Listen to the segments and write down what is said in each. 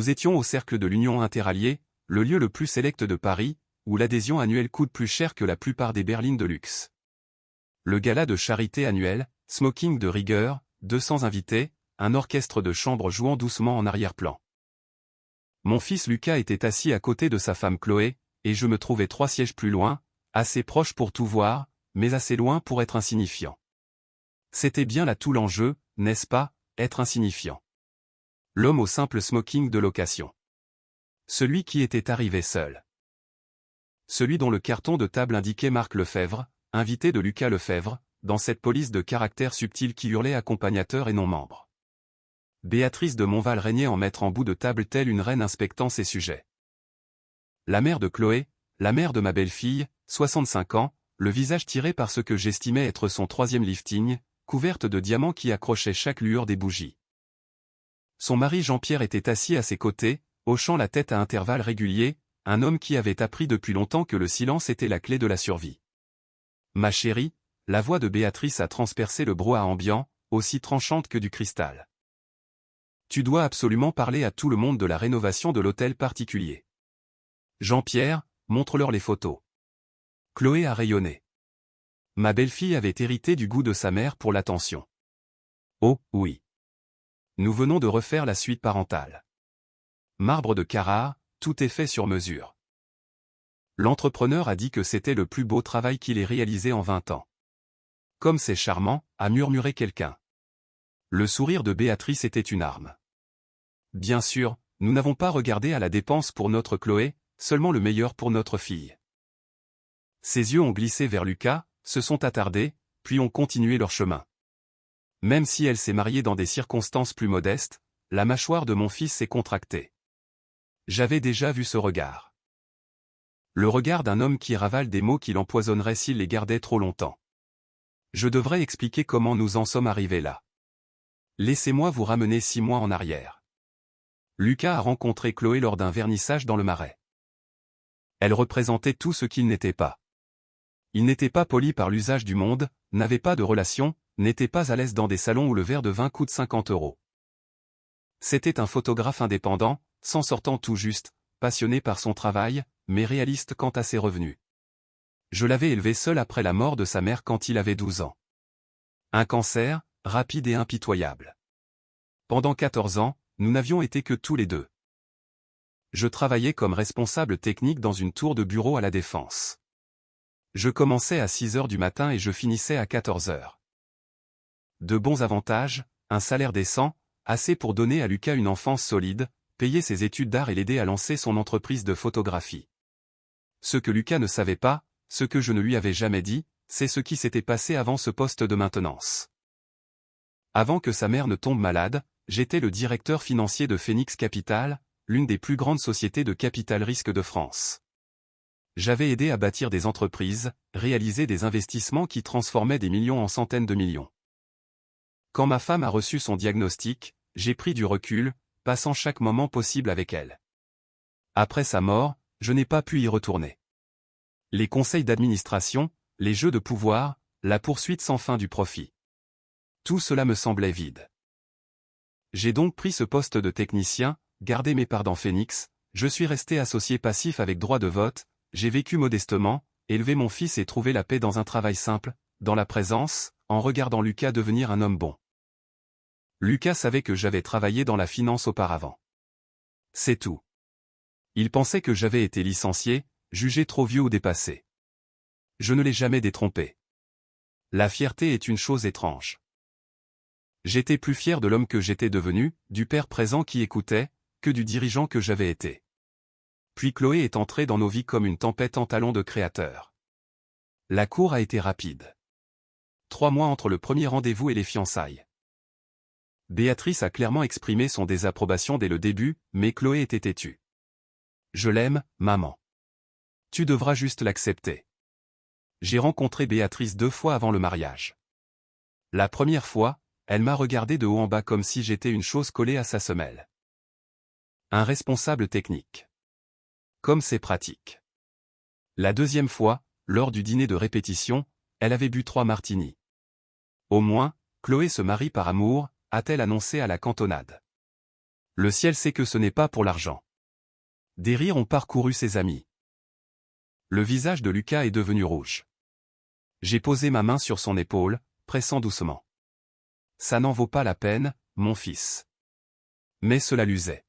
Nous étions au Cercle de l'Union Interalliée, le lieu le plus sélect de Paris, où l'adhésion annuelle coûte plus cher que la plupart des berlines de luxe. Le gala de charité annuel, smoking de rigueur, 200 invités, un orchestre de chambre jouant doucement en arrière-plan. Mon fils Lucas était assis à côté de sa femme Chloé, et je me trouvais 3 sièges plus loin, assez proche pour tout voir, mais assez loin pour être insignifiant. C'était bien là tout l'enjeu, n'est-ce pas, être insignifiant. L'homme au simple smoking de location. Celui qui était arrivé seul. Celui dont le carton de table indiquait Marc Lefebvre, invité de Lucas Lefebvre, dans cette police de caractère subtil qui hurlait accompagnateur et non membre. Béatrice de Montval régnait en maître en bout de table telle une reine inspectant ses sujets. La mère de Chloé, la mère de ma belle-fille, 65 ans, le visage tiré par ce que j'estimais être son 3e lifting, couverte de diamants qui accrochaient chaque lueur des bougies. Son mari Jean-Pierre était assis à ses côtés, hochant la tête à intervalles réguliers, un homme qui avait appris depuis longtemps que le silence était la clé de la survie. Ma chérie, la voix de Béatrice a transpercé le brouhaha ambiant, aussi tranchante que du cristal. Tu dois absolument parler à tout le monde de la rénovation de l'hôtel particulier. Jean-Pierre, montre-leur les photos. Chloé a rayonné. Ma belle-fille avait hérité du goût de sa mère pour l'attention. Oh, oui. Nous venons de refaire la suite parentale. Marbre de Carrare, tout est fait sur mesure. L'entrepreneur a dit que c'était le plus beau travail qu'il ait réalisé en 20 ans. Comme c'est charmant, a murmuré quelqu'un. Le sourire de Béatrice était une arme. Bien sûr, nous n'avons pas regardé à la dépense pour notre Chloé, seulement le meilleur pour notre fille. Ses yeux ont glissé vers Lucas, se sont attardés, puis ont continué leur chemin. Même si elle s'est mariée dans des circonstances plus modestes, la mâchoire de mon fils s'est contractée. J'avais déjà vu ce regard. Le regard d'un homme qui ravale des mots qui l'empoisonneraient s'il les gardait trop longtemps. Je devrais expliquer comment nous en sommes arrivés là. Laissez-moi vous ramener 6 mois en arrière. Lucas a rencontré Chloé lors d'un vernissage dans le Marais. Elle représentait tout ce qu'il n'était pas. Il n'était pas poli par l'usage du monde, n'avait pas de relations, n'était pas à l'aise dans des salons où le verre de vin coûte 50 €. C'était un photographe indépendant, s'en sortant tout juste, passionné par son travail, mais réaliste quant à ses revenus. Je l'avais élevé seul après la mort de sa mère quand il avait 12 ans. Un cancer, rapide et impitoyable. Pendant 14 ans, nous n'avions été que tous les deux. Je travaillais comme responsable technique dans une tour de bureau à La Défense. Je commençais à 6 h du matin et je finissais à 14 h. De bons avantages, un salaire décent, assez pour donner à Lucas une enfance solide, payer ses études d'art et l'aider à lancer son entreprise de photographie. Ce que Lucas ne savait pas, ce que je ne lui avais jamais dit, c'est ce qui s'était passé avant ce poste de maintenance. Avant que sa mère ne tombe malade, j'étais le directeur financier de Phoenix Capital, l'une des plus grandes sociétés de capital risque de France. J'avais aidé à bâtir des entreprises, réaliser des investissements qui transformaient des millions en centaines de millions. Quand ma femme a reçu son diagnostic, j'ai pris du recul, passant chaque moment possible avec elle. Après sa mort, je n'ai pas pu y retourner. Les conseils d'administration, les jeux de pouvoir, la poursuite sans fin du profit. Tout cela me semblait vide. J'ai donc pris ce poste de technicien, gardé mes parts dans Phoenix, je suis resté associé passif avec droit de vote, j'ai vécu modestement, élevé mon fils et trouvé la paix dans un travail simple, dans la présence, en regardant Lucas devenir un homme bon. Lucas savait que j'avais travaillé dans la finance auparavant. C'est tout. Il pensait que j'avais été licencié, jugé trop vieux ou dépassé. Je ne l'ai jamais détrompé. La fierté est une chose étrange. J'étais plus fier de l'homme que j'étais devenu, du père présent qui écoutait, que du dirigeant que j'avais été. Puis Chloé est entrée dans nos vies comme une tempête en talons de créateur. La cour a été rapide. 3 mois entre le premier rendez-vous et les fiançailles. Béatrice a clairement exprimé son désapprobation dès le début, mais Chloé était têtue. Je l'aime, maman. Tu devras juste l'accepter. J'ai rencontré Béatrice 2 fois avant le mariage. La première fois, elle m'a regardé de haut en bas comme si j'étais une chose collée à sa semelle. Un responsable technique. Comme c'est pratique. La deuxième fois, lors du dîner de répétition, elle avait bu 3 martinis. Au moins, Chloé se marie par amour, a-t-elle annoncé à la cantonade. Le ciel sait que ce n'est pas pour l'argent. Des rires ont parcouru ses amis. Le visage de Lucas est devenu rouge. J'ai posé ma main sur son épaule, pressant doucement. Ça n'en vaut pas la peine, mon fils. Mais cela l'usait.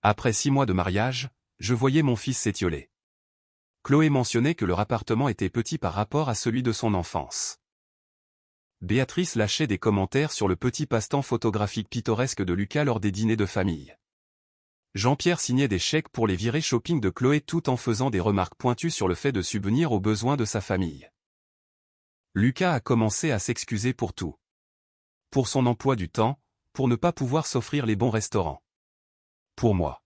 Après 6 mois de mariage, je voyais mon fils s'étioler. Chloé mentionnait que leur appartement était petit par rapport à celui de son enfance. Béatrice lâchait des commentaires sur le petit passe-temps photographique pittoresque de Lucas lors des dîners de famille. Jean-Pierre signait des chèques pour les virées shopping de Chloé tout en faisant des remarques pointues sur le fait de subvenir aux besoins de sa famille. Lucas a commencé à s'excuser pour tout. Pour son emploi du temps, pour ne pas pouvoir s'offrir les bons restaurants. Pour moi.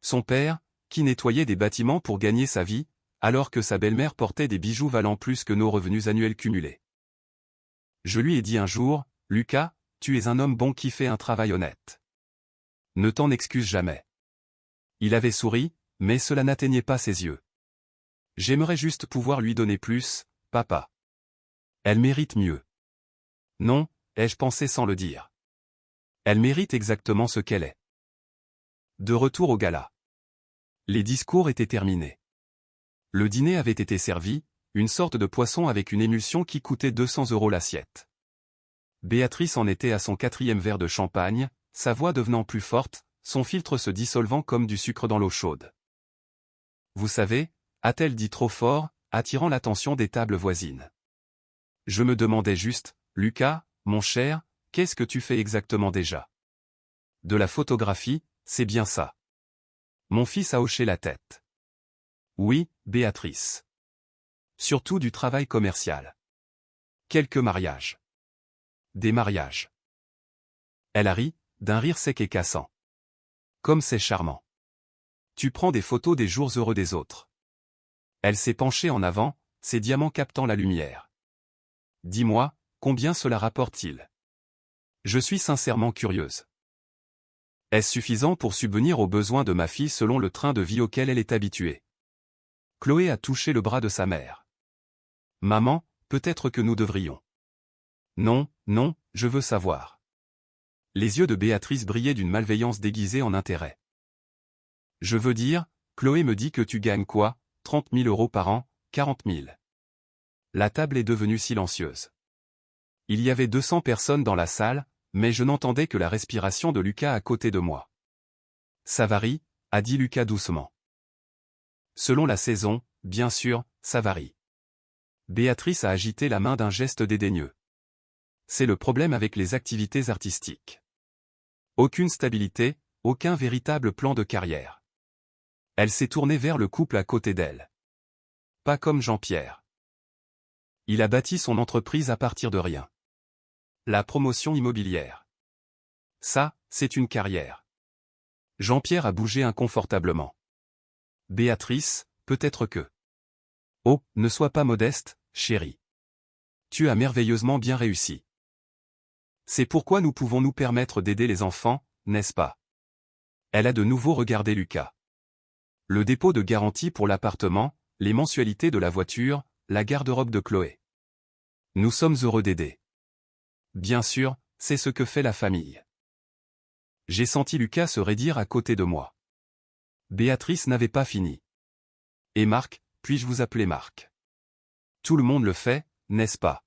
Son père, qui nettoyait des bâtiments pour gagner sa vie, alors que sa belle-mère portait des bijoux valant plus que nos revenus annuels cumulés. Je lui ai dit un jour, « Lucas, tu es un homme bon qui fait un travail honnête. Ne t'en excuse jamais. » Il avait souri, mais cela n'atteignait pas ses yeux. « J'aimerais juste pouvoir lui donner plus, papa. Elle mérite mieux. » Non, ai-je pensé sans le dire. Elle mérite exactement ce qu'elle est. De retour au gala. Les discours étaient terminés. Le dîner avait été servi, une sorte de poisson avec une émulsion qui coûtait 200 € l'assiette. Béatrice en était à son 4e verre de champagne, sa voix devenant plus forte, son filtre se dissolvant comme du sucre dans l'eau chaude. Vous savez, a-t-elle dit trop fort, attirant l'attention des tables voisines. Je me demandais juste, Lucas, mon cher, qu'est-ce que tu fais exactement déjà? De la photographie, c'est bien ça. Mon fils a hoché la tête. Oui, Béatrice. Surtout du travail commercial. Quelques mariages. Des mariages. Elle a ri, d'un rire sec et cassant. Comme c'est charmant. Tu prends des photos des jours heureux des autres. Elle s'est penchée en avant, ses diamants captant la lumière. Dis-moi, combien cela rapporte-t-il? Je suis sincèrement curieuse. Est-ce suffisant pour subvenir aux besoins de ma fille selon le train de vie auquel elle est habituée? Chloé a touché le bras de sa mère. Maman, peut-être que nous devrions. Non, non, je veux savoir. Les yeux de Béatrice brillaient d'une malveillance déguisée en intérêt. Je veux dire, Chloé me dit que tu gagnes quoi, 30 000 € par an, 40 000. La table est devenue silencieuse. Il y avait 200 personnes dans la salle, mais je n'entendais que la respiration de Lucas à côté de moi. Ça varie, a dit Lucas doucement. Selon la saison, bien sûr, ça varie. Béatrice a agité la main d'un geste dédaigneux. C'est le problème avec les activités artistiques. Aucune stabilité, aucun véritable plan de carrière. Elle s'est tournée vers le couple à côté d'elle. Pas comme Jean-Pierre. Il a bâti son entreprise à partir de rien. La promotion immobilière. Ça, c'est une carrière. Jean-Pierre a bougé inconfortablement. Béatrice, peut-être que... Oh, ne sois pas modeste, chérie. Tu as merveilleusement bien réussi. C'est pourquoi nous pouvons nous permettre d'aider les enfants, n'est-ce pas? Elle a de nouveau regardé Lucas. Le dépôt de garantie pour l'appartement, les mensualités de la voiture, la garde-robe de Chloé. Nous sommes heureux d'aider. Bien sûr, c'est ce que fait la famille. J'ai senti Lucas se raidir à côté de moi. Béatrice n'avait pas fini. Et Marc, puis-je vous appeler Marc? Tout le monde le fait, n'est-ce pas?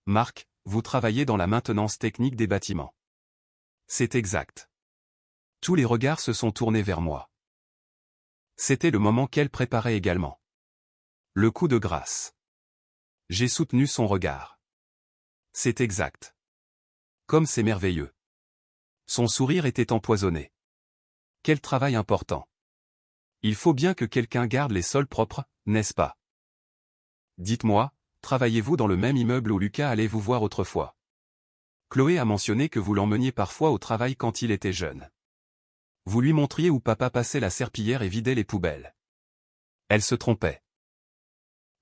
Marc, vous travaillez dans la maintenance technique des bâtiments. C'est exact. Tous les regards se sont tournés vers moi. C'était le moment qu'elle préparait également. Le coup de grâce. J'ai soutenu son regard. C'est exact. Comme c'est merveilleux. Son sourire était empoisonné. Quel travail important. Il faut bien que quelqu'un garde les sols propres, n'est-ce pas? Dites-moi, travaillez-vous dans le même immeuble où Lucas allait vous voir autrefois? Chloé a mentionné que vous l'emmeniez parfois au travail quand il était jeune. Vous lui montriez où papa passait la serpillière et vidait les poubelles. Elle se trompait.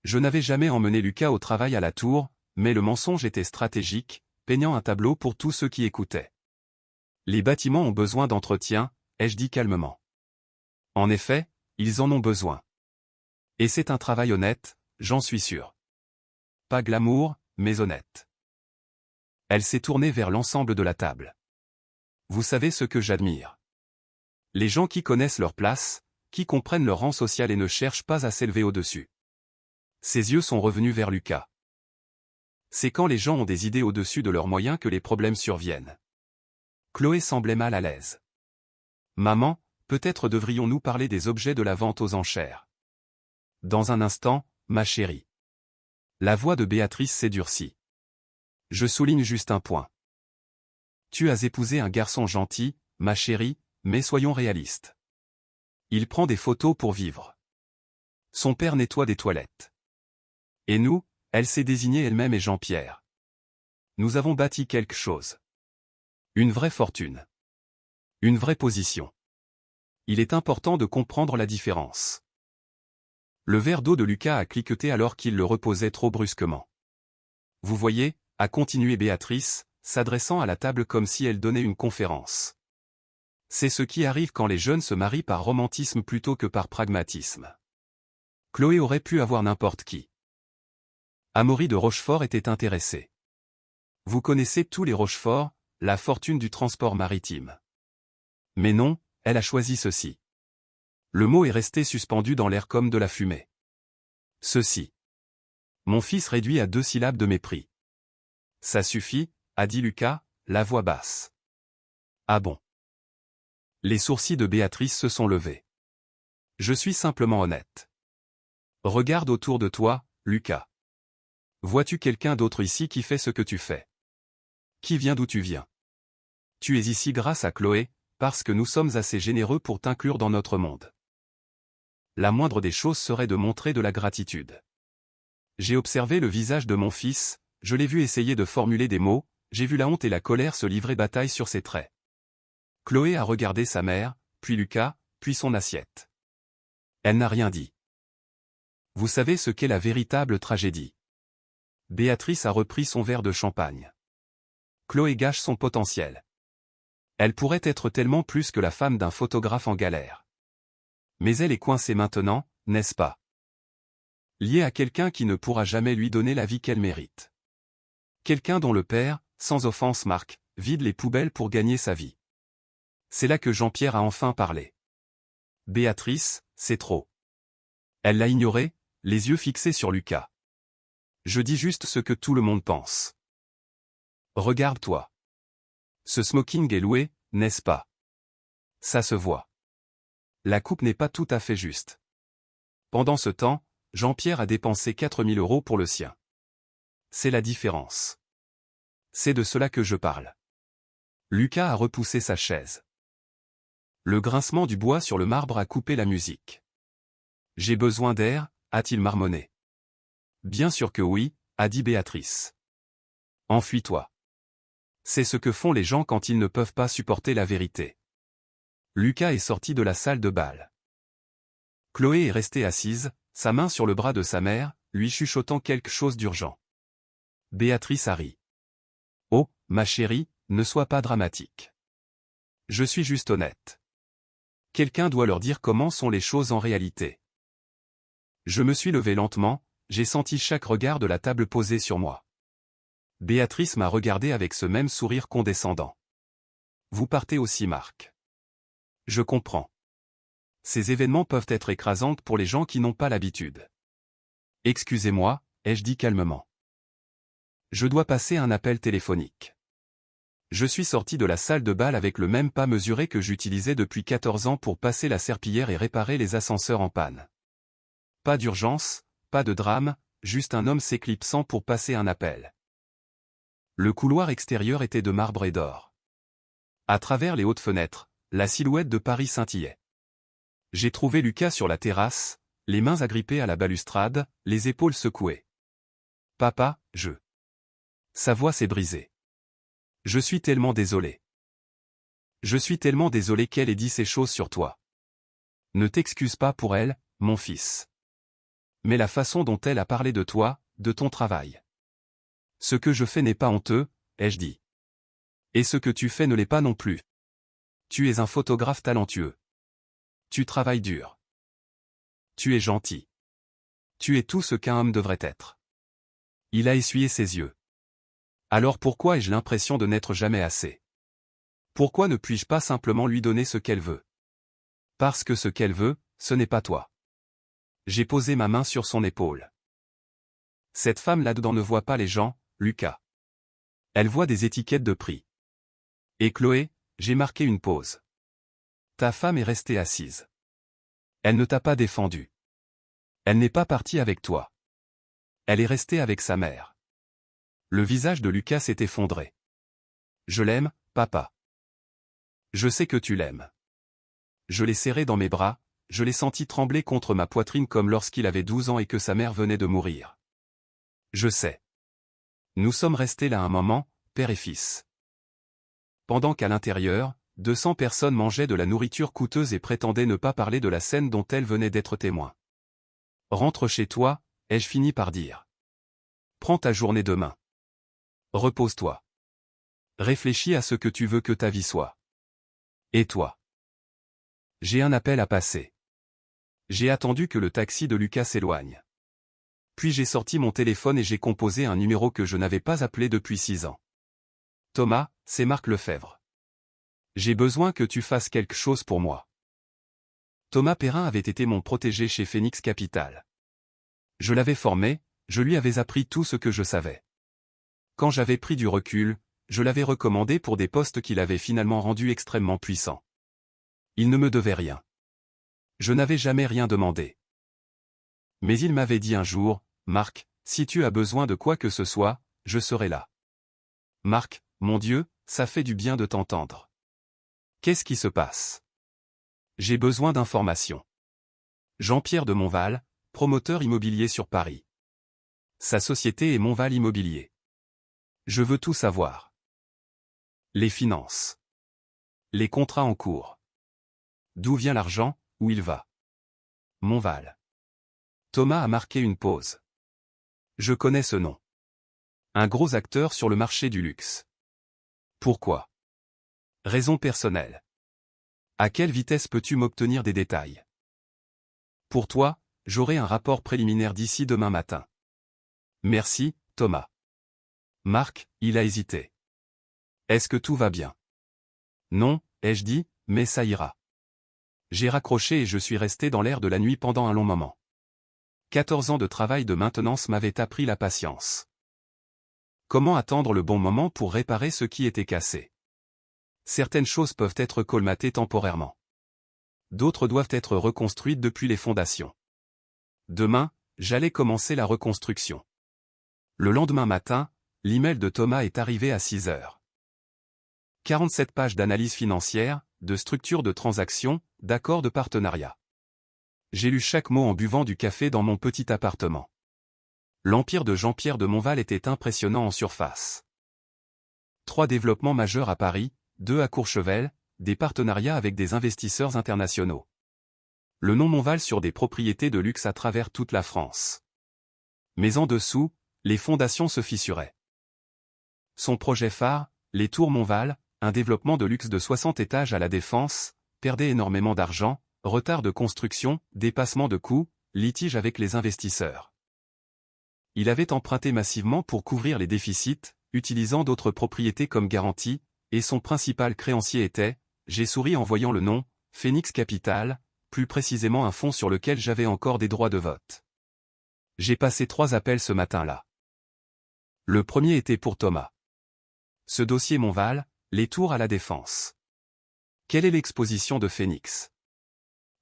Je n'avais jamais emmené Lucas au travail à la tour, mais le mensonge était stratégique, peignant un tableau pour tous ceux qui écoutaient. Les bâtiments ont besoin d'entretien, ai-je dit calmement. En effet, ils en ont besoin. Et c'est un travail honnête, j'en suis sûr. Pas glamour, mais honnête. Elle s'est tournée vers l'ensemble de la table. Vous savez ce que j'admire? Les gens qui connaissent leur place, qui comprennent leur rang social et ne cherchent pas à s'élever au-dessus. Ses yeux sont revenus vers Lucas. C'est quand les gens ont des idées au-dessus de leurs moyens que les problèmes surviennent. Chloé semblait mal à l'aise. Maman, peut-être devrions-nous parler des objets de la vente aux enchères. Dans un instant, ma chérie. La voix de Béatrice s'est durcie. Je souligne juste un point. Tu as épousé un garçon gentil, ma chérie, mais soyons réalistes. Il prend des photos pour vivre. Son père nettoie des toilettes. Et nous, elle s'est désignée elle-même et Jean-Pierre. Nous avons bâti quelque chose. Une vraie fortune. Une vraie position. Il est important de comprendre la différence. Le verre d'eau de Lucas a cliqueté alors qu'il le reposait trop brusquement. Vous voyez, a continué Béatrice, s'adressant à la table comme si elle donnait une conférence. C'est ce qui arrive quand les jeunes se marient par romantisme plutôt que par pragmatisme. Chloé aurait pu avoir n'importe qui. Amaury de Rochefort était intéressé. Vous connaissez tous les Rochefort, la fortune du transport maritime. Mais non, elle a choisi ceci. Le mot est resté suspendu dans l'air comme de la fumée. Ceci. Mon fils réduit à 2 syllabes de mépris. Ça suffit, a dit Lucas, la voix basse. Ah bon? Les sourcils de Béatrice se sont levés. Je suis simplement honnête. Regarde autour de toi, Lucas. Vois-tu quelqu'un d'autre ici qui fait ce que tu fais? Qui vient d'où tu viens? Tu es ici grâce à Chloé, parce que nous sommes assez généreux pour t'inclure dans notre monde. La moindre des choses serait de montrer de la gratitude. J'ai observé le visage de mon fils, je l'ai vu essayer de formuler des mots, j'ai vu la honte et la colère se livrer bataille sur ses traits. Chloé a regardé sa mère, puis Lucas, puis son assiette. Elle n'a rien dit. Vous savez ce qu'est la véritable tragédie. Béatrice a repris son verre de champagne. Chloé gâche son potentiel. Elle pourrait être tellement plus que la femme d'un photographe en galère. Mais elle est coincée maintenant, n'est-ce pas? Liée à quelqu'un qui ne pourra jamais lui donner la vie qu'elle mérite. Quelqu'un dont le père, sans offense Marc, vide les poubelles pour gagner sa vie. C'est là que Jean-Pierre a enfin parlé. Béatrice, c'est trop. Elle l'a ignoré, les yeux fixés sur Lucas. Je dis juste ce que tout le monde pense. Regarde-toi. Ce smoking est loué, n'est-ce pas? Ça se voit. La coupe n'est pas tout à fait juste. Pendant ce temps, Jean-Pierre a dépensé 4 000 € pour le sien. C'est la différence. C'est de cela que je parle. Lucas a repoussé sa chaise. Le grincement du bois sur le marbre a coupé la musique. J'ai besoin d'air, a-t-il marmonné. Bien sûr que oui, a dit Béatrice. Enfuis-toi. C'est ce que font les gens quand ils ne peuvent pas supporter la vérité. Lucas est sorti de la salle de bal. Chloé est restée assise, sa main sur le bras de sa mère, lui chuchotant quelque chose d'urgent. Béatrice a ri. Oh, ma chérie, ne sois pas dramatique. Je suis juste honnête. Quelqu'un doit leur dire comment sont les choses en réalité. Je me suis levé lentement, j'ai senti chaque regard de la table posée sur moi. Béatrice m'a regardé avec ce même sourire condescendant. Vous partez aussi, Marc. Je comprends. Ces événements peuvent être écrasants pour les gens qui n'ont pas l'habitude. Excusez-moi, ai-je dit calmement. Je dois passer un appel téléphonique. Je suis sorti de la salle de bal avec le même pas mesuré que j'utilisais depuis 14 ans pour passer la serpillière et réparer les ascenseurs en panne. Pas d'urgence, pas de drame, juste un homme s'éclipsant pour passer un appel. Le couloir extérieur était de marbre et d'or. À travers les hautes fenêtres, la silhouette de Paris scintillait. J'ai trouvé Lucas sur la terrasse, les mains agrippées à la balustrade, les épaules secouées. Papa, Sa voix s'est brisée. Je suis tellement désolé. Je suis tellement désolé qu'elle ait dit ces choses sur toi. Ne t'excuse pas pour elle, mon fils. Mais la façon dont elle a parlé de toi, de ton travail. Ce que je fais n'est pas honteux, ai-je dit. Et ce que tu fais ne l'est pas non plus. Tu es un photographe talentueux. Tu travailles dur. Tu es gentil. Tu es tout ce qu'un homme devrait être. Il a essuyé ses yeux. Alors pourquoi ai-je l'impression de n'être jamais assez? Pourquoi ne puis-je pas simplement lui donner ce qu'elle veut? Parce que ce qu'elle veut, ce n'est pas toi. J'ai posé ma main sur son épaule. Cette femme là-dedans ne voit pas les gens, Lucas. Elle voit des étiquettes de prix. Et Chloé, j'ai marqué une pause. Ta femme est restée assise. Elle ne t'a pas défendu. Elle n'est pas partie avec toi. Elle est restée avec sa mère. Le visage de Lucas s'est effondré. Je l'aime, papa. Je sais que tu l'aimes. Je l'ai serré dans mes bras, je l'ai senti trembler contre ma poitrine comme lorsqu'il avait 12 ans et que sa mère venait de mourir. Je sais. Nous sommes restés là un moment, père et fils. Pendant qu'à l'intérieur, 200 personnes mangeaient de la nourriture coûteuse et prétendaient ne pas parler de la scène dont elles venaient d'être témoins. Rentre chez toi, ai-je fini par dire. Prends ta journée demain. Repose-toi. Réfléchis à ce que tu veux que ta vie soit. Et toi? J'ai un appel à passer. J'ai attendu que le taxi de Lucas s'éloigne. Puis j'ai sorti mon téléphone et j'ai composé un numéro que je n'avais pas appelé depuis 6 ans. Thomas, c'est Marc Lefebvre. J'ai besoin que tu fasses quelque chose pour moi. Thomas Perrin avait été mon protégé chez Phoenix Capital. Je l'avais formé, je lui avais appris tout ce que je savais. Quand j'avais pris du recul, je l'avais recommandé pour des postes qu'il avait finalement rendus extrêmement puissants. Il ne me devait rien. Je n'avais jamais rien demandé. Mais il m'avait dit un jour, « Marc, si tu as besoin de quoi que ce soit, je serai là. » Marc, mon Dieu, ça fait du bien de t'entendre. Qu'est-ce qui se passe? J'ai besoin d'informations. Jean-Pierre de Montval, promoteur immobilier sur Paris. Sa société est Montval Immobilier. Je veux tout savoir. Les finances. Les contrats en cours. D'où vient l'argent, où il va? Montval. Thomas a marqué une pause. Je connais ce nom. Un gros acteur sur le marché du luxe. Pourquoi? Raison personnelle. À quelle vitesse peux-tu m'obtenir des détails? Pour toi, j'aurai un rapport préliminaire d'ici demain matin. Merci, Thomas. Marc, il a hésité. Est-ce que tout va bien? Non, ai-je dit, mais ça ira. J'ai raccroché et je suis resté dans l'air de la nuit pendant un long moment. 14 ans de travail de maintenance m'avaient appris la patience. Comment attendre le bon moment pour réparer ce qui était cassé? Certaines choses peuvent être colmatées temporairement. D'autres doivent être reconstruites depuis les fondations. Demain, j'allais commencer la reconstruction. Le lendemain matin, l'email de Thomas est arrivé à 6 heures. 47 pages d'analyse financière, de structure de transaction, d'accords de partenariat. J'ai lu chaque mot en buvant du café dans mon petit appartement. L'empire de Jean-Pierre de Montval était impressionnant en surface. 3 développements majeurs à Paris, 2 à Courchevel, des partenariats avec des investisseurs internationaux. Le nom Montval sur des propriétés de luxe à travers toute la France. Mais en dessous, les fondations se fissuraient. Son projet phare, les Tours Montval, un développement de luxe de 60 étages à la Défense, perdait énormément d'argent, retard de construction, dépassement de coûts, litige avec les investisseurs. Il avait emprunté massivement pour couvrir les déficits, utilisant d'autres propriétés comme garantie, et son principal créancier était, j'ai souri en voyant le nom, Phoenix Capital, plus précisément un fonds sur lequel j'avais encore des droits de vote. J'ai passé 3 appels ce matin-là. Le premier était pour Thomas. Ce dossier Montval, les Tours à la Défense. Quelle est l'exposition de Phoenix?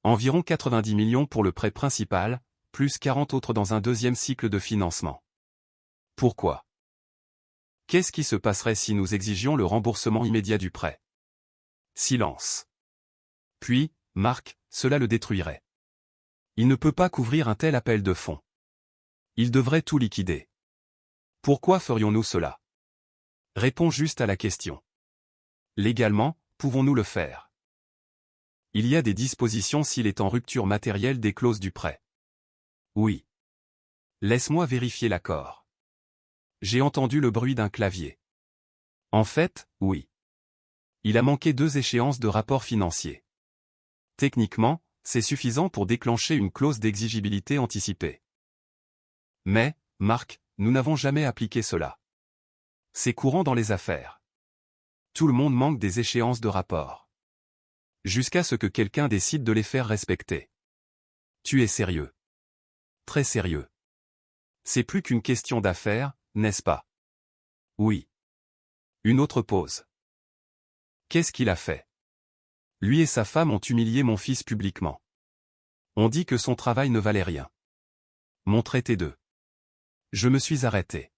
Environ 90 millions pour le prêt principal, plus 40 autres dans un deuxième cycle de financement. Pourquoi? Qu'est-ce qui se passerait si nous exigions le remboursement immédiat du prêt? Silence. Puis, Marc, cela le détruirait. Il ne peut pas couvrir un tel appel de fonds. Il devrait tout liquider. Pourquoi ferions-nous cela? Réponds juste à la question. Légalement, pouvons-nous le faire? Il y a des dispositions s'il est en rupture matérielle des clauses du prêt. Oui. Laisse-moi vérifier l'accord. J'ai entendu le bruit d'un clavier. En fait, oui. Il a manqué 2 échéances de rapport financier. Techniquement, c'est suffisant pour déclencher une clause d'exigibilité anticipée. Mais, Marc, nous n'avons jamais appliqué cela. C'est courant dans les affaires. Tout le monde manque des échéances de rapport. Jusqu'à ce que quelqu'un décide de les faire respecter. Tu es sérieux. Très sérieux. C'est plus qu'une question d'affaires, n'est-ce pas? Oui. Une autre pause. Qu'est-ce qu'il a fait? Lui et sa femme ont humilié mon fils publiquement. On dit que son travail ne valait rien. M'ont traité d'eux. Je me suis arrêté.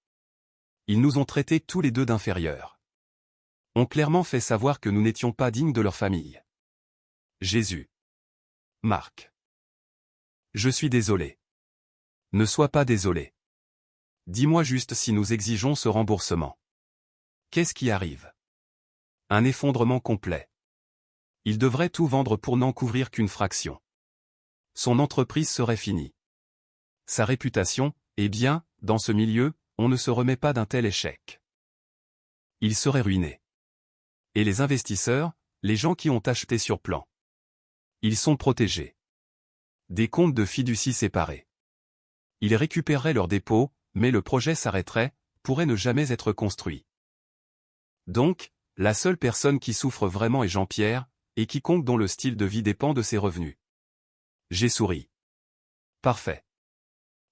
Ils nous ont traités tous les deux d'inférieurs. Ont clairement fait savoir que nous n'étions pas dignes de leur famille. Jésus. Marc. Je suis désolé. Ne sois pas désolé. Dis-moi juste si nous exigeons ce remboursement. Qu'est-ce qui arrive? Un effondrement complet. Il devrait tout vendre pour n'en couvrir qu'une fraction. Son entreprise serait finie. Sa réputation, eh bien, dans ce milieu, on ne se remet pas d'un tel échec. Il serait ruiné. Et les investisseurs, les gens qui ont acheté sur plan. Ils sont protégés. Des comptes de fiducie séparés. Ils récupéreraient leurs dépôts, mais le projet s'arrêterait, pourrait ne jamais être construit. Donc, la seule personne qui souffre vraiment est Jean-Pierre, et quiconque dont le style de vie dépend de ses revenus. J'ai souri. Parfait.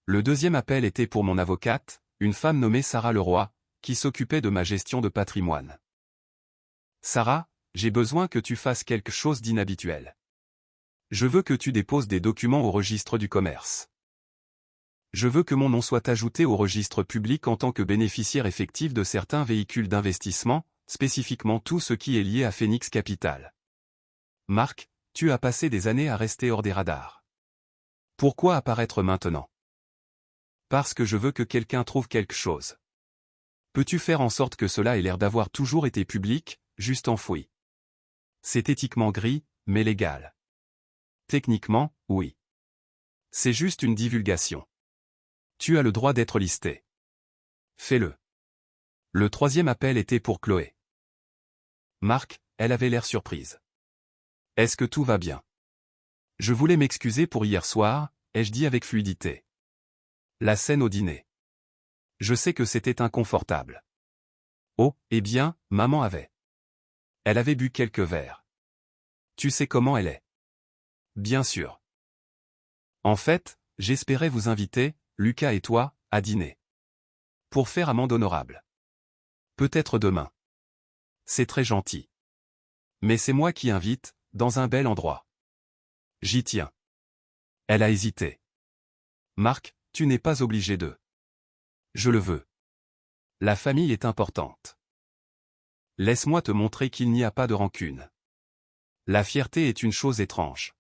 Le deuxième appel était pour mon avocate, une femme nommée Sarah Leroy, qui s'occupait de ma gestion de patrimoine. Sarah, j'ai besoin que tu fasses quelque chose d'inhabituel. Je veux que tu déposes des documents au registre du commerce. Je veux que mon nom soit ajouté au registre public en tant que bénéficiaire effectif de certains véhicules d'investissement, spécifiquement tout ce qui est lié à Phoenix Capital. Marc, tu as passé des années à rester hors des radars. Pourquoi apparaître maintenant? Parce que je veux que quelqu'un trouve quelque chose. Peux-tu faire en sorte que cela ait l'air d'avoir toujours été public, juste enfoui? C'est éthiquement gris, mais légal. Techniquement, oui. C'est juste une divulgation. Tu as le droit d'être listé. Fais-le. Le troisième appel était pour Chloé. Marc, elle avait l'air surprise. Est-ce que tout va bien? Je voulais m'excuser pour hier soir, ai-je dit avec fluidité. La scène au dîner. Je sais que c'était inconfortable. Oh, eh bien, maman avait. Elle avait bu quelques verres. Tu sais comment elle est. Bien sûr. En fait, j'espérais vous inviter, Lucas et toi, à dîner. Pour faire amende honorable. Peut-être demain. C'est très gentil. Mais c'est moi qui invite, dans un bel endroit. J'y tiens. Elle a hésité. Marc, tu n'es pas obligé de. Je le veux. La famille est importante. Laisse-moi te montrer qu'il n'y a pas de rancune. La fierté est une chose étrange.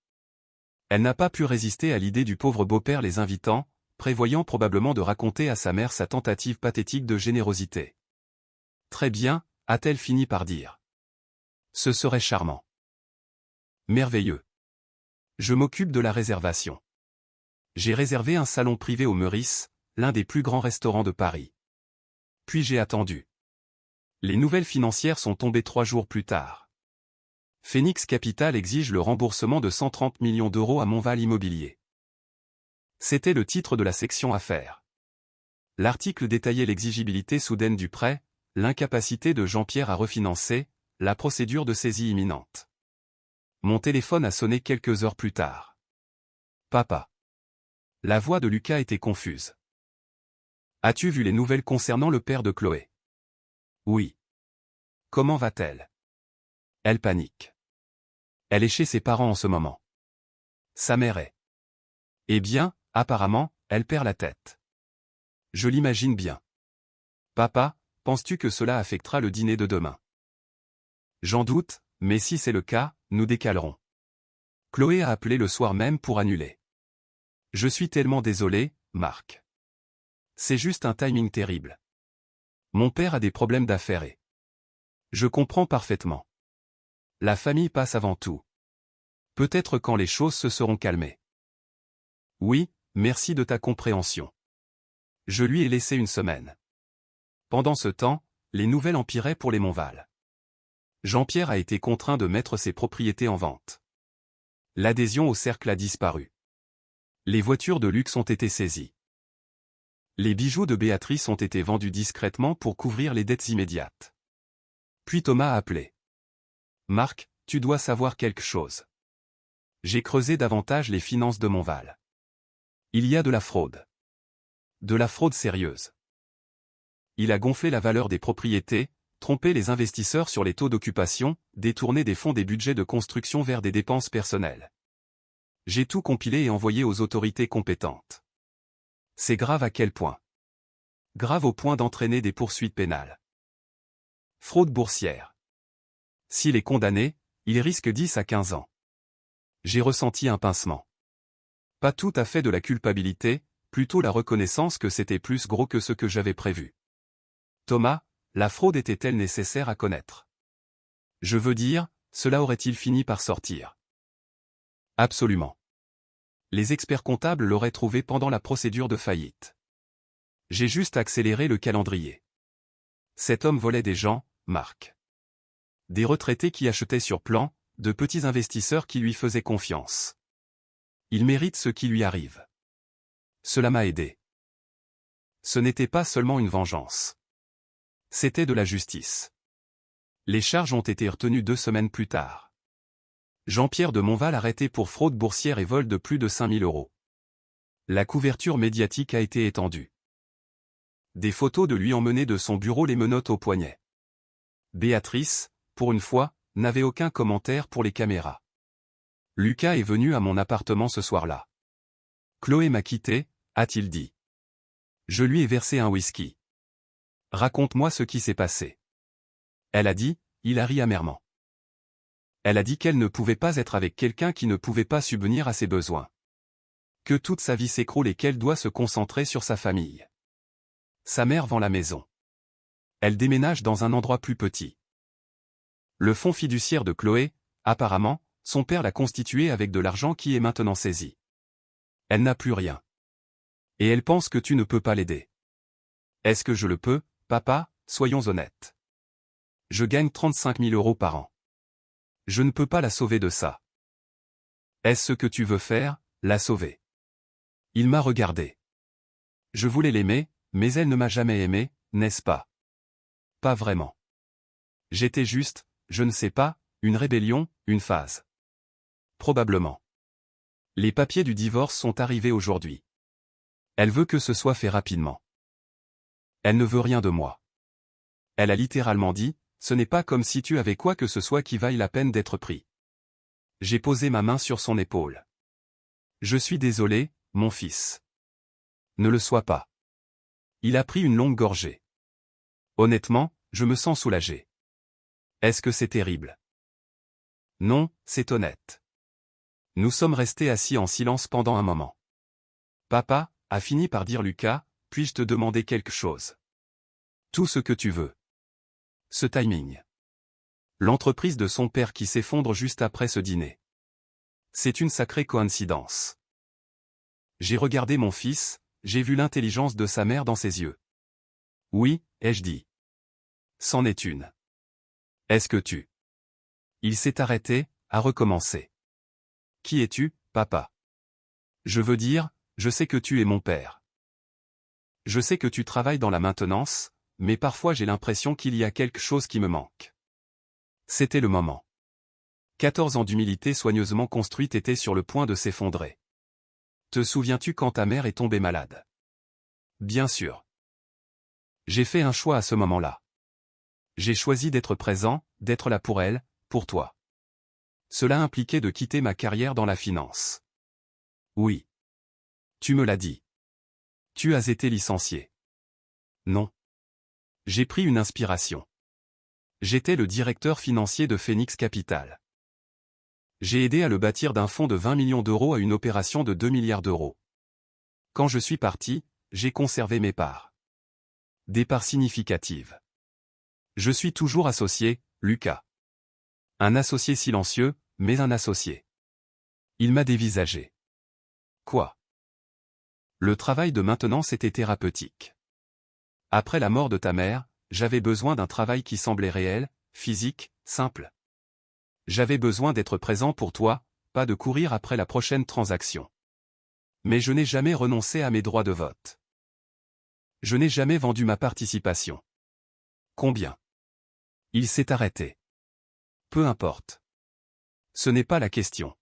Elle n'a pas pu résister à l'idée du pauvre beau-père les invitant, prévoyant probablement de raconter à sa mère sa tentative pathétique de générosité. Très bien, a-t-elle fini par dire. Ce serait charmant. Merveilleux. Je m'occupe de la réservation. J'ai réservé un salon privé au Meurice, l'un des plus grands restaurants de Paris. Puis j'ai attendu. Les nouvelles financières sont tombées 3 jours plus tard. Phoenix Capital exige le remboursement de 130 millions d'euros à Montval Immobilier. C'était le titre de la section affaires. L'article détaillait l'exigibilité soudaine du prêt, l'incapacité de Jean-Pierre à refinancer, la procédure de saisie imminente. Mon téléphone a sonné quelques heures plus tard. Papa. La voix de Lucas était confuse. As-tu vu les nouvelles concernant le père de Chloé? Oui. Comment va-t-elle? Elle panique. Elle est chez ses parents en ce moment. Sa mère est. Eh bien, apparemment, elle perd la tête. Je l'imagine bien. Papa, penses-tu que cela affectera le dîner de demain? J'en doute, mais si c'est le cas, nous décalerons. Chloé a appelé le soir même pour annuler. Je suis tellement désolé, Marc. C'est juste un timing terrible. Mon père a des problèmes d'affaires et... Je comprends parfaitement. La famille passe avant tout. Peut-être quand les choses se seront calmées. Oui, merci de ta compréhension. Je lui ai laissé une semaine. Pendant ce temps, les nouvelles empiraient pour les Montval. Jean-Pierre a été contraint de mettre ses propriétés en vente. L'adhésion au cercle a disparu. Les voitures de luxe ont été saisies. Les bijoux de Béatrice ont été vendus discrètement pour couvrir les dettes immédiates. Puis Thomas a appelé. Marc, tu dois savoir quelque chose. J'ai creusé davantage les finances de Montval. Il y a de la fraude. De la fraude sérieuse. Il a gonflé la valeur des propriétés, trompé les investisseurs sur les taux d'occupation, détourné des fonds des budgets de construction vers des dépenses personnelles. J'ai tout compilé et envoyé aux autorités compétentes. C'est grave à quel point? Grave au point d'entraîner des poursuites pénales. Fraude boursière. S'il est condamné, il risque 10 à 15 ans. J'ai ressenti un pincement. Pas tout à fait de la culpabilité, plutôt la reconnaissance que c'était plus gros que ce que j'avais prévu. Thomas, la fraude était-elle nécessaire à connaître? Je veux dire, cela aurait-il fini par sortir? Absolument. Les experts comptables l'auraient trouvé pendant la procédure de faillite. J'ai juste accéléré le calendrier. Cet homme volait des gens, Marc. Des retraités qui achetaient sur plan, de petits investisseurs qui lui faisaient confiance. Il mérite ce qui lui arrive. Cela m'a aidé. Ce n'était pas seulement une vengeance. C'était de la justice. Les charges ont été retenues 2 semaines plus tard. Jean-Pierre de Montval arrêté pour fraude boursière et vol de plus de 5 000 €. La couverture médiatique a été étendue. Des photos de lui emmenées de son bureau les menottes au poignet. Béatrice, pour une fois, n'avait aucun commentaire pour les caméras. Lucas est venu à mon appartement ce soir-là. Chloé m'a quitté, a-t-il dit. Je lui ai versé un whisky. Raconte-moi ce qui s'est passé. Elle a dit, il a ri amèrement. Elle a dit qu'elle ne pouvait pas être avec quelqu'un qui ne pouvait pas subvenir à ses besoins. Que toute sa vie s'écroule et qu'elle doit se concentrer sur sa famille. Sa mère vend la maison. Elle déménage dans un endroit plus petit. Le fonds fiduciaire de Chloé, apparemment, son père l'a constitué avec de l'argent qui est maintenant saisi. Elle n'a plus rien. Et elle pense que tu ne peux pas l'aider. Est-ce que je le peux, papa, soyons honnêtes. Je gagne 35 000 € par an. Je ne peux pas la sauver de ça. Est-ce ce que tu veux faire, la sauver? Il m'a regardé. Je voulais l'aimer, mais elle ne m'a jamais aimé, n'est-ce pas? Pas vraiment. J'étais juste, je ne sais pas, une rébellion, une phase. Probablement. Les papiers du divorce sont arrivés aujourd'hui. Elle veut que ce soit fait rapidement. Elle ne veut rien de moi. Elle a littéralement dit, ce n'est pas comme si tu avais quoi que ce soit qui vaille la peine d'être pris. J'ai posé ma main sur son épaule. Je suis désolé, mon fils. Ne le sois pas. Il a pris une longue gorgée. Honnêtement, je me sens soulagé. Est-ce que c'est terrible? Non, c'est honnête. Nous sommes restés assis en silence pendant un moment. Papa, a fini par dire Lucas, puis-je te demander quelque chose? Tout ce que tu veux. Ce timing. L'entreprise de son père qui s'effondre juste après ce dîner. C'est une sacrée coïncidence. J'ai regardé mon fils, j'ai vu l'intelligence de sa mère dans ses yeux. Oui, ai-je dit. C'en est une. Est-ce que tu... Il s'est arrêté, a recommencé. Qui es-tu, papa? Je veux dire, je sais que tu es mon père. Je sais que tu travailles dans la maintenance, mais parfois j'ai l'impression qu'il y a quelque chose qui me manque. C'était le moment. 14 ans d'humilité soigneusement construite étaient sur le point de s'effondrer. Te souviens-tu quand ta mère est tombée malade? Bien sûr. J'ai fait un choix à ce moment-là. J'ai choisi d'être présent, d'être là pour elle, pour toi. Cela impliquait de quitter ma carrière dans la finance. Oui. Tu me l'as dit. Tu as été licencié. Non. J'ai pris une inspiration. J'étais le directeur financier de Phoenix Capital. J'ai aidé à le bâtir d'un fonds de 20 millions d'euros à une opération de 2 milliards d'euros. Quand je suis parti, j'ai conservé mes parts. Des parts significatives. Je suis toujours associé, Lucas. Un associé silencieux, mais un associé. Il m'a dévisagé. Quoi? Le travail de maintenance était thérapeutique. Après la mort de ta mère, j'avais besoin d'un travail qui semblait réel, physique, simple. J'avais besoin d'être présent pour toi, pas de courir après la prochaine transaction. Mais je n'ai jamais renoncé à mes droits de vote. Je n'ai jamais vendu ma participation. Combien? Il s'est arrêté. Peu importe. Ce n'est pas la question.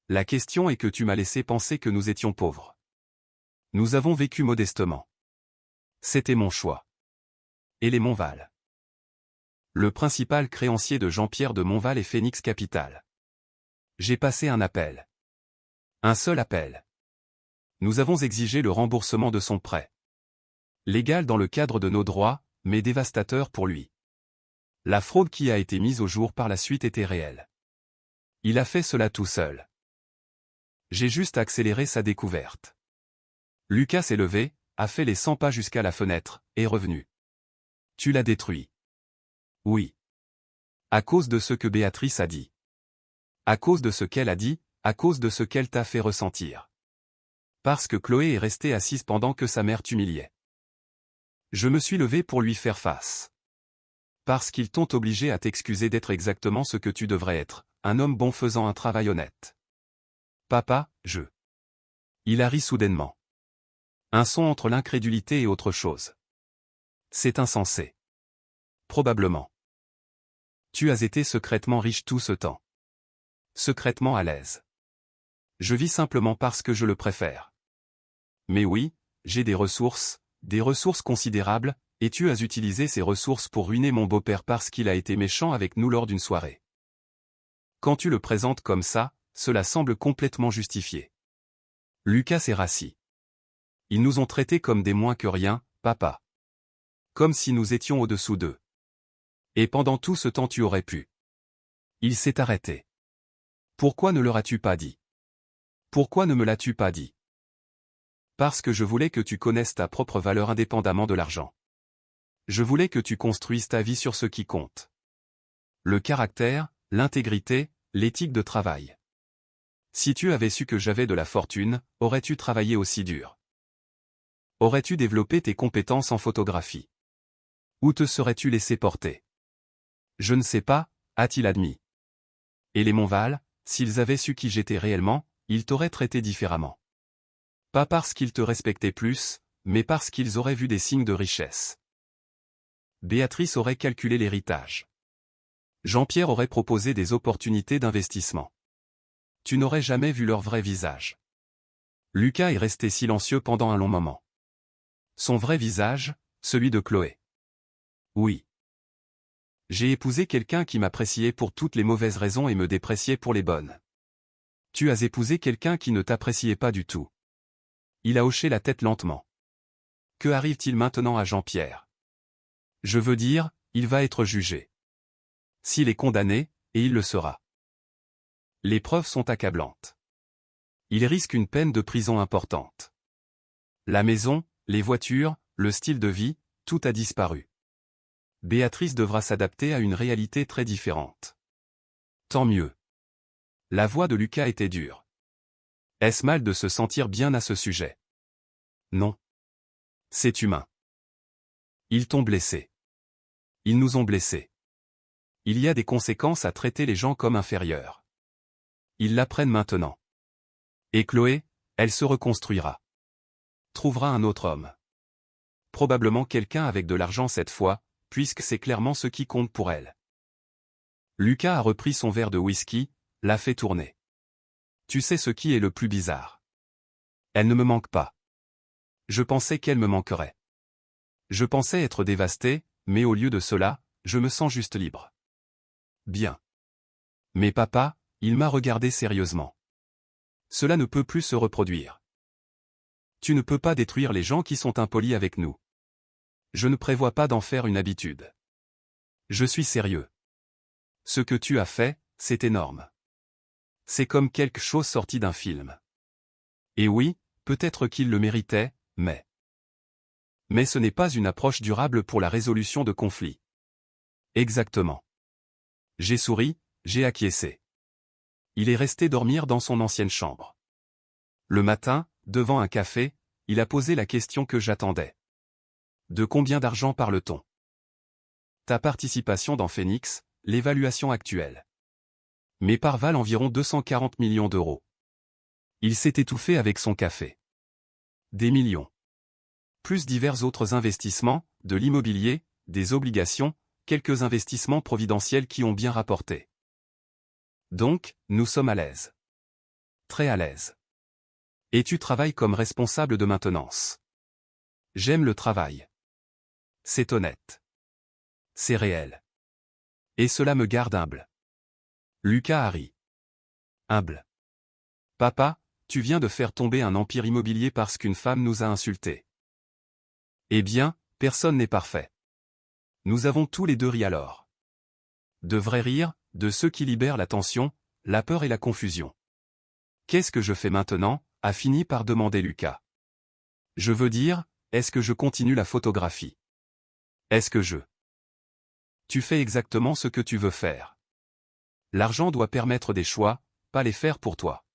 La question est que tu m'as laissé penser que nous étions pauvres. Nous avons vécu modestement. C'était mon choix. Et les Montval. Le principal créancier de Jean-Pierre de Montval est Phoenix Capital. J'ai passé un appel. Un seul appel. Nous avons exigé le remboursement de son prêt. Légal dans le cadre de nos droits, mais dévastateur pour lui. La fraude qui a été mise au jour par la suite était réelle. Il a fait cela tout seul. J'ai juste accéléré sa découverte. Lucas s'est levé, a fait les 100 pas jusqu'à la fenêtre, est revenu. Tu l'as détruit. Oui. À cause de ce que Béatrice a dit. À cause de ce qu'elle a dit, à cause de ce qu'elle t'a fait ressentir. Parce que Chloé est restée assise pendant que sa mère t'humiliait. Je me suis levé pour lui faire face. Parce qu'ils t'ont obligé à t'excuser d'être exactement ce que tu devrais être, un homme bon faisant un travail honnête. Papa, Il a ri soudainement. Un son entre l'incrédulité et autre chose. C'est insensé. Probablement. Tu as été secrètement riche tout ce temps. Secrètement à l'aise. Je vis simplement parce que je le préfère. Mais oui, j'ai des ressources considérables, et tu as utilisé ces ressources pour ruiner mon beau-père parce qu'il a été méchant avec nous lors d'une soirée. Quand tu le présentes comme ça, cela semble complètement justifié. Lucas est rassis. Ils nous ont traités comme des moins que rien, papa. Comme si nous étions au-dessous d'eux. Et pendant tout ce temps tu aurais pu. Il s'est arrêté. Pourquoi ne leur as-tu pas dit? Pourquoi ne me l'as-tu pas dit? Parce que je voulais que tu connaisses ta propre valeur indépendamment de l'argent. Je voulais que tu construises ta vie sur ce qui compte. Le caractère, l'intégrité, l'éthique de travail. Si tu avais su que j'avais de la fortune, aurais-tu travaillé aussi dur? Aurais-tu développé tes compétences en photographie? Ou te serais-tu laissé porter? Je ne sais pas, a-t-il admis. Et les Montval, s'ils avaient su qui j'étais réellement, ils t'auraient traité différemment. Pas parce qu'ils te respectaient plus, mais parce qu'ils auraient vu des signes de richesse. Béatrice aurait calculé l'héritage. Jean-Pierre aurait proposé des opportunités d'investissement. Tu n'aurais jamais vu leur vrai visage. Lucas est resté silencieux pendant un long moment. Son vrai visage, celui de Chloé. Oui. J'ai épousé quelqu'un qui m'appréciait pour toutes les mauvaises raisons et me dépréciait pour les bonnes. Tu as épousé quelqu'un qui ne t'appréciait pas du tout. Il a hoché la tête lentement. Que arrive-t-il maintenant à Jean-Pierre? Je veux dire, il va être jugé. S'il est condamné, et il le sera. Les preuves sont accablantes. Il risque une peine de prison importante. La maison, les voitures, le style de vie, tout a disparu. Béatrice devra s'adapter à une réalité très différente. Tant mieux. La voix de Lucas était dure. Est-ce mal de se sentir bien à ce sujet? Non. C'est humain. Ils t'ont blessé. Ils nous ont blessés. Il y a des conséquences à traiter les gens comme inférieurs. Ils l'apprennent maintenant. Et Chloé, elle se reconstruira. Trouvera un autre homme. Probablement quelqu'un avec de l'argent cette fois, puisque c'est clairement ce qui compte pour elle. Lucas a repris son verre de whisky, l'a fait tourner. Tu sais ce qui est le plus bizarre? Elle ne me manque pas. Je pensais qu'elle me manquerait. Je pensais être dévasté, mais au lieu de cela, je me sens juste libre. Bien. Mais papa, il m'a regardé sérieusement. Cela ne peut plus se reproduire. Tu ne peux pas détruire les gens qui sont impolis avec nous. Je ne prévois pas d'en faire une habitude. Je suis sérieux. Ce que tu as fait, c'est énorme. C'est comme quelque chose sorti d'un film. Et oui, peut-être qu'il le méritait, mais ce n'est pas une approche durable pour la résolution de conflits. Exactement. J'ai souri, j'ai acquiescé. Il est resté dormir dans son ancienne chambre. Le matin, devant un café, il a posé la question que j'attendais. De combien d'argent parle-t-on? Ta participation dans Phoenix, l'évaluation actuelle. Mes parts valent environ 240 millions d'euros. Il s'est étouffé avec son café. Des millions. Plus divers autres investissements, de l'immobilier, des obligations, quelques investissements providentiels qui ont bien rapporté. Donc, nous sommes à l'aise. Très à l'aise. Et tu travailles comme responsable de maintenance. J'aime le travail. C'est honnête. C'est réel. Et cela me garde humble. Lucas a ri. Humble. Papa, tu viens de faire tomber un empire immobilier parce qu'une femme nous a insultés. Eh bien, personne n'est parfait. Nous avons tous les deux ri alors. De vrais rires, de ceux qui libèrent la tension, la peur et la confusion. Qu'est-ce que je fais maintenant, a fini par demander Lucas. Je veux dire, est-ce que je continue la photographie? Est-ce que je... Tu fais exactement ce que tu veux faire. L'argent doit permettre des choix, pas les faire pour toi.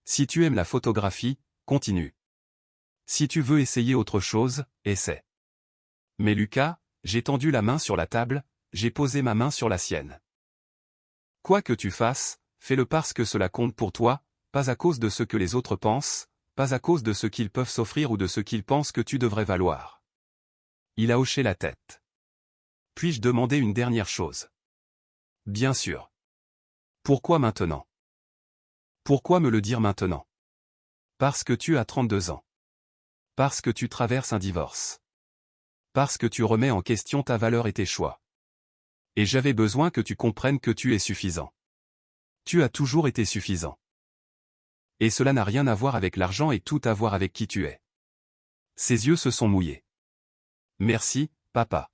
Si tu aimes la photographie, continue. Si tu veux essayer autre chose, essaie. Mais Lucas, j'ai tendu la main sur la table, j'ai posé ma main sur la sienne. Quoi que tu fasses, fais-le parce que cela compte pour toi, pas à cause de ce que les autres pensent, pas à cause de ce qu'ils peuvent s'offrir ou de ce qu'ils pensent que tu devrais valoir. Il a hoché la tête. Puis-je demander une dernière chose? Bien sûr. Pourquoi maintenant? Pourquoi me le dire maintenant? Parce que tu as 32 ans. Parce que tu traverses un divorce. Parce que tu remets en question ta valeur et tes choix. Et j'avais besoin que tu comprennes que tu es suffisant. Tu as toujours été suffisant. Et cela n'a rien à voir avec l'argent et tout à voir avec qui tu es. Ses yeux se sont mouillés. Merci, papa.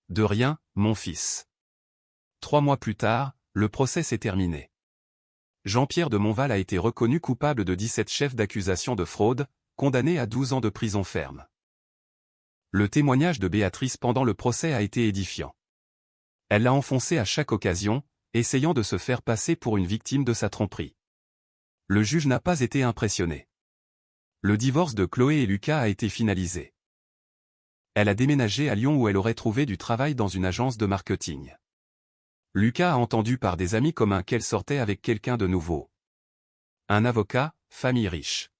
De rien, mon fils. 3 mois plus tard, le procès s'est terminé. Jean-Pierre de Montval a été reconnu coupable de 17 chefs d'accusation de fraude, condamné à 12 ans de prison ferme. Le témoignage de Béatrice pendant le procès a été édifiant. Elle l'a enfoncé à chaque occasion, essayant de se faire passer pour une victime de sa tromperie. Le juge n'a pas été impressionné. Le divorce de Chloé et Lucas a été finalisé. Elle a déménagé à Lyon où elle aurait trouvé du travail dans une agence de marketing. Lucas a entendu par des amis communs qu'elle sortait avec quelqu'un de nouveau. Un avocat, famille riche.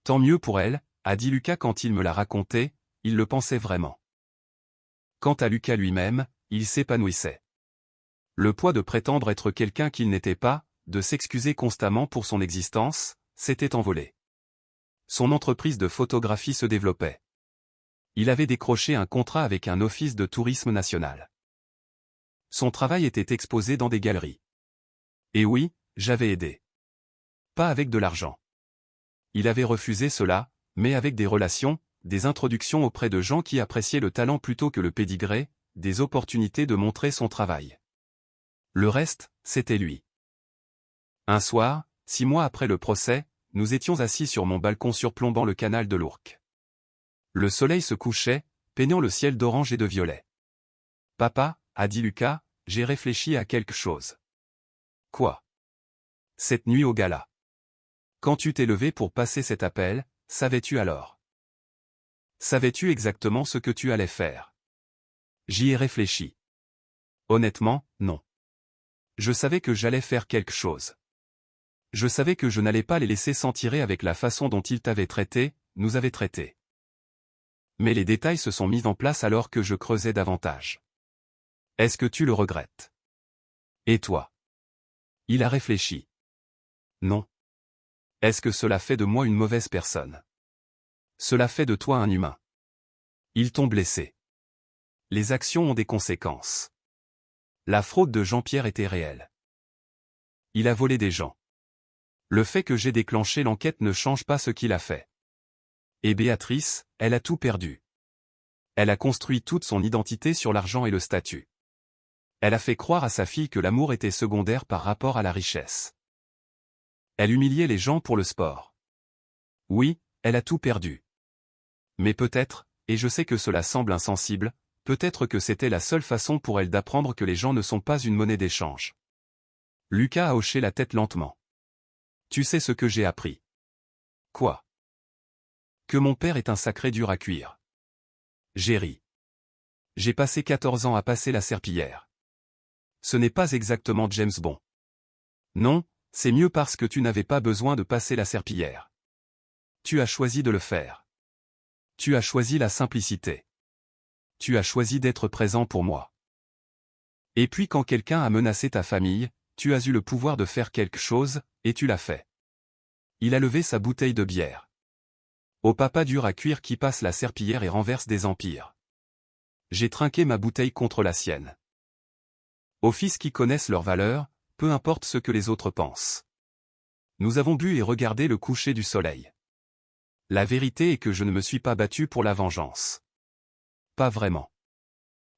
Tant mieux pour elle, a dit Lucas quand il me l'a raconté, il le pensait vraiment. Quant à Lucas lui-même, il s'épanouissait. Le poids de prétendre être quelqu'un qu'il n'était pas, de s'excuser constamment pour son existence, s'était envolé. Son entreprise de photographie se développait. Il avait décroché un contrat avec un office de tourisme national. Son travail était exposé dans des galeries. Et oui, j'avais aidé. Pas avec de l'argent. Il avait refusé cela, mais avec des relations, des introductions auprès de gens qui appréciaient le talent plutôt que le pédigré, des opportunités de montrer son travail. Le reste, c'était lui. Un soir, 6 mois après le procès, nous étions assis sur mon balcon surplombant le canal de l'Ourcq. Le soleil se couchait, peignant le ciel d'orange et de violet. Papa, a dit Lucas, j'ai réfléchi à quelque chose. Quoi? Cette nuit au gala. Quand tu t'es levé pour passer cet appel, savais-tu alors? Savais-tu exactement ce que tu allais faire? J'y ai réfléchi. Honnêtement, non. Je savais que j'allais faire quelque chose. Je savais que je n'allais pas les laisser s'en tirer avec la façon dont ils t'avaient traité, nous avaient traité. Mais les détails se sont mis en place alors que je creusais davantage. Est-ce que tu le regrettes? Et toi? Il a réfléchi. Non. Est-ce que cela fait de moi une mauvaise personne? Cela fait de toi un humain. Ils t'ont blessé. Les actions ont des conséquences. La fraude de Jean-Pierre était réelle. Il a volé des gens. Le fait que j'ai déclenché l'enquête ne change pas ce qu'il a fait. Et Béatrice, elle a tout perdu. Elle a construit toute son identité sur l'argent et le statut. Elle a fait croire à sa fille que l'amour était secondaire par rapport à la richesse. Elle humiliait les gens pour le sport. Oui, elle a tout perdu. Mais peut-être, et je sais que cela semble insensible, peut-être que c'était la seule façon pour elle d'apprendre que les gens ne sont pas une monnaie d'échange. Lucas a hoché la tête lentement. Tu sais ce que j'ai appris? Quoi? Que mon père est un sacré dur à cuire. J'ai ri. J'ai passé 14 ans à passer la serpillière. Ce n'est pas exactement James Bond. Non, c'est mieux parce que tu n'avais pas besoin de passer la serpillière. Tu as choisi de le faire. Tu as choisi la simplicité. tu as choisi d'être présent pour moi. Et puis quand quelqu'un a menacé ta famille, tu as eu le pouvoir de faire quelque chose, et tu l'as fait. Il a levé sa bouteille de bière. Au papa dur à cuire qui passe la serpillière et renverse des empires. J'ai trinqué ma bouteille contre la sienne. Aux fils qui connaissent leur valeur, peu importe ce que les autres pensent. Nous avons bu et regardé le coucher du soleil. La vérité est que je ne me suis pas battu pour la vengeance. Pas vraiment.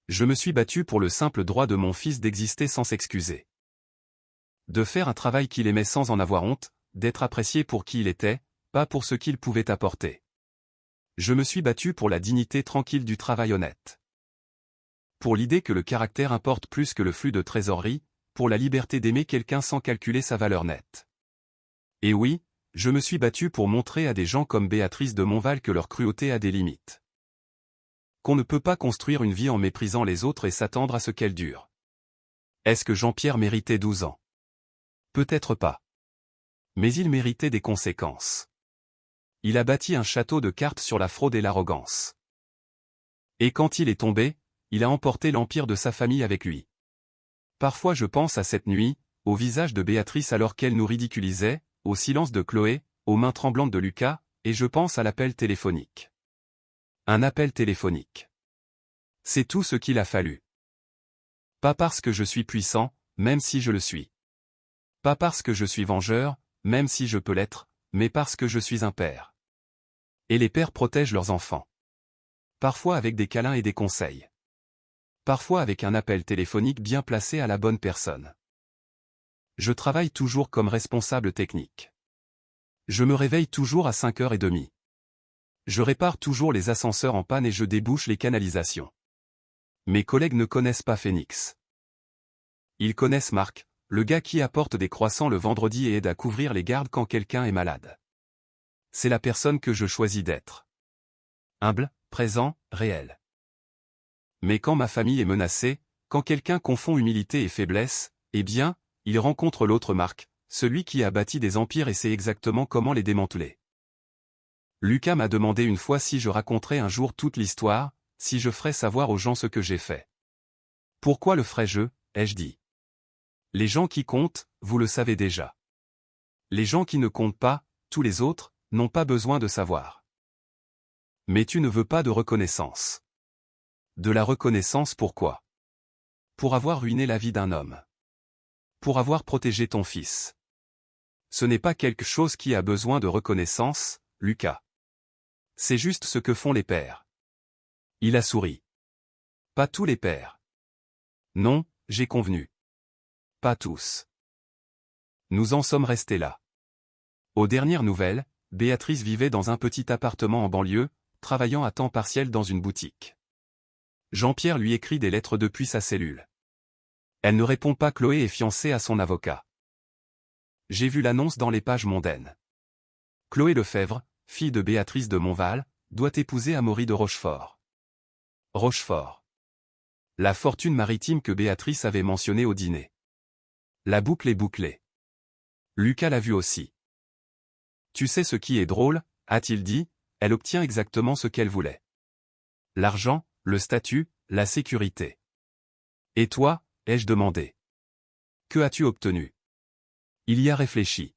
Je me suis battu pour le simple droit de mon fils d'exister sans s'excuser. De faire un travail qu'il aimait sans en avoir honte, d'être apprécié pour qui il était, pas pour ce qu'il pouvait apporter. Je me suis battu pour la dignité tranquille du travail honnête. Pour l'idée que le caractère importe plus que le flux de trésorerie, pour la liberté d'aimer quelqu'un sans calculer sa valeur nette. Et oui, je me suis battu pour montrer à des gens comme Béatrice de Montval que leur cruauté a des limites. Qu'on ne peut pas construire une vie en méprisant les autres et s'attendre à ce qu'elle dure. Est-ce que Jean-Pierre méritait 12 ans? Peut-être pas. Mais il méritait des conséquences. Il a bâti un château de cartes sur la fraude et l'arrogance. Et quand il est tombé, il a emporté l'empire de sa famille avec lui. Parfois je pense à cette nuit, au visage de Béatrice alors qu'elle nous ridiculisait, au silence de Chloé, aux mains tremblantes de Lucas, et je pense à l'appel téléphonique. Un appel téléphonique. C'est tout ce qu'il a fallu. Pas parce que je suis puissant, même si je le suis. Pas parce que je suis vengeur, même si je peux l'être, mais parce que je suis un père. Et les pères protègent leurs enfants. Parfois avec des câlins et des conseils. Parfois avec un appel téléphonique bien placé à la bonne personne. Je travaille toujours comme responsable technique. Je me réveille toujours à 5h30. Je répare toujours les ascenseurs en panne et je débouche les canalisations. Mes collègues ne connaissent pas Phoenix. Ils connaissent Marc, le gars qui apporte des croissants le vendredi et aide à couvrir les gardes quand quelqu'un est malade. C'est la personne que je choisis d'être. Humble, présent, réel. Mais quand ma famille est menacée, quand quelqu'un confond humilité et faiblesse, eh bien, il rencontre l'autre Marc, celui qui a bâti des empires et sait exactement comment les démanteler. Lucas m'a demandé une fois si je raconterais un jour toute l'histoire, si je ferais savoir aux gens ce que j'ai fait. Pourquoi le ferais-je, ai-je dit. Les gens qui comptent, vous le savez déjà. Les gens qui ne comptent pas, tous les autres, n'ont pas besoin de savoir. Mais tu ne veux pas de reconnaissance. De la reconnaissance pourquoi? Pour avoir ruiné la vie d'un homme. Pour avoir protégé ton fils. Ce n'est pas quelque chose qui a besoin de reconnaissance, Lucas. C'est juste ce que font les pères. Il a souri. Pas tous les pères. Non, j'ai convenu. Pas tous. Nous en sommes restés là. Aux dernières nouvelles, Béatrice vivait dans un petit appartement en banlieue, travaillant à temps partiel dans une boutique. Jean-Pierre lui écrit des lettres depuis sa cellule. Elle ne répond pas. Chloé est fiancée à son avocat. J'ai vu l'annonce dans les pages mondaines. Chloé Lefebvre, fille de Béatrice de Montval, doit épouser Amaury de Rochefort. Rochefort. La fortune maritime que Béatrice avait mentionnée au dîner. La boucle est bouclée. Lucas l'a vu aussi. Tu sais ce qui est drôle, a-t-il dit, elle obtient exactement ce qu'elle voulait. L'argent, le statut, la sécurité. Et toi, ai-je demandé. Que as-tu obtenu? Il y a réfléchi.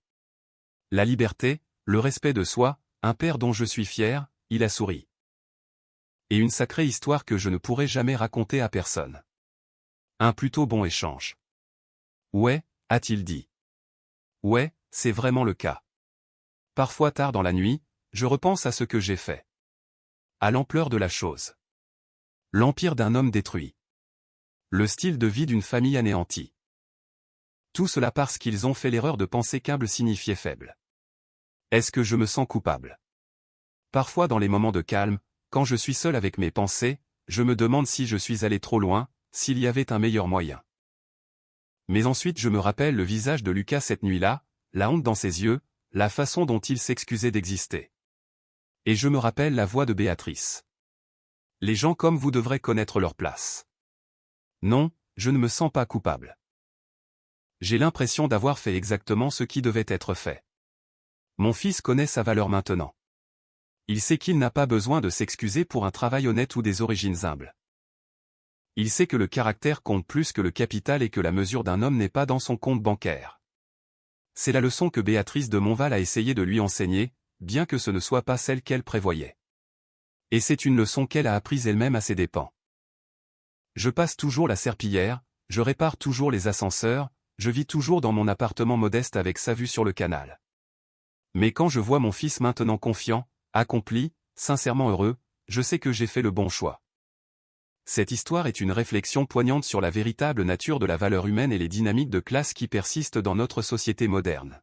La liberté, le respect de soi, un père dont je suis fier, il a souri. Et une sacrée histoire que je ne pourrai jamais raconter à personne. Un plutôt bon échange. Ouais, a-t-il dit. Ouais, c'est vraiment le cas. Parfois tard dans la nuit, je repense à ce que j'ai fait. À l'ampleur de la chose. L'empire d'un homme détruit. Le style de vie d'une famille anéantie. Tout cela parce qu'ils ont fait l'erreur de penser qu'humble signifiait faible. Est-ce que je me sens coupable? Parfois dans les moments de calme, quand je suis seul avec mes pensées, je me demande si je suis allé trop loin, s'il y avait un meilleur moyen. Mais ensuite je me rappelle le visage de Lucas cette nuit-là, la honte dans ses yeux, la façon dont il s'excusait d'exister. Et je me rappelle la voix de Béatrice. Les gens comme vous devraient connaître leur place. Non, je ne me sens pas coupable. J'ai l'impression d'avoir fait exactement ce qui devait être fait. Mon fils connaît sa valeur maintenant. Il sait qu'il n'a pas besoin de s'excuser pour un travail honnête ou des origines humbles. Il sait que le caractère compte plus que le capital et que la mesure d'un homme n'est pas dans son compte bancaire. C'est la leçon que Béatrice de Montval a essayé de lui enseigner, bien que ce ne soit pas celle qu'elle prévoyait. Et c'est une leçon qu'elle a apprise elle-même à ses dépens. Je passe toujours la serpillière, je répare toujours les ascenseurs, je vis toujours dans mon appartement modeste avec sa vue sur le canal. Mais quand je vois mon fils maintenant confiant, accompli, sincèrement heureux, je sais que j'ai fait le bon choix. Cette histoire est une réflexion poignante sur la véritable nature de la valeur humaine et les dynamiques de classe qui persistent dans notre société moderne.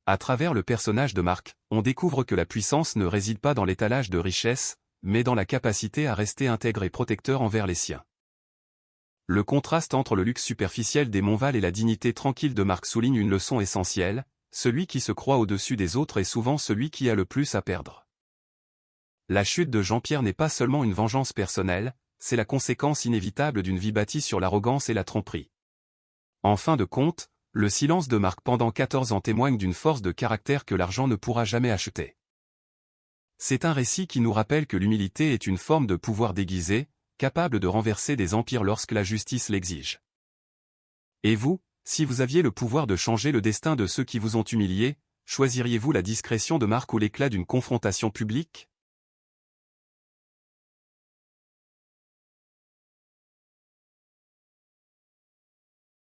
À travers le personnage de Marc, on découvre que la puissance ne réside pas dans l'étalage de richesses, mais dans la capacité à rester intègre et protecteur envers les siens. Le contraste entre le luxe superficiel des Montval et la dignité tranquille de Marc souligne une leçon essentielle: celui qui se croit au-dessus des autres est souvent celui qui a le plus à perdre. La chute de Jean-Pierre n'est pas seulement une vengeance personnelle, c'est la conséquence inévitable d'une vie bâtie sur l'arrogance et la tromperie. En fin de compte, le silence de Marc pendant 14 ans témoigne d'une force de caractère que l'argent ne pourra jamais acheter. C'est un récit qui nous rappelle que l'humilité est une forme de pouvoir déguisé, capable de renverser des empires lorsque la justice l'exige. Et vous, si vous aviez le pouvoir de changer le destin de ceux qui vous ont humilié, choisiriez-vous la discrétion de Marc ou l'éclat d'une confrontation publique ?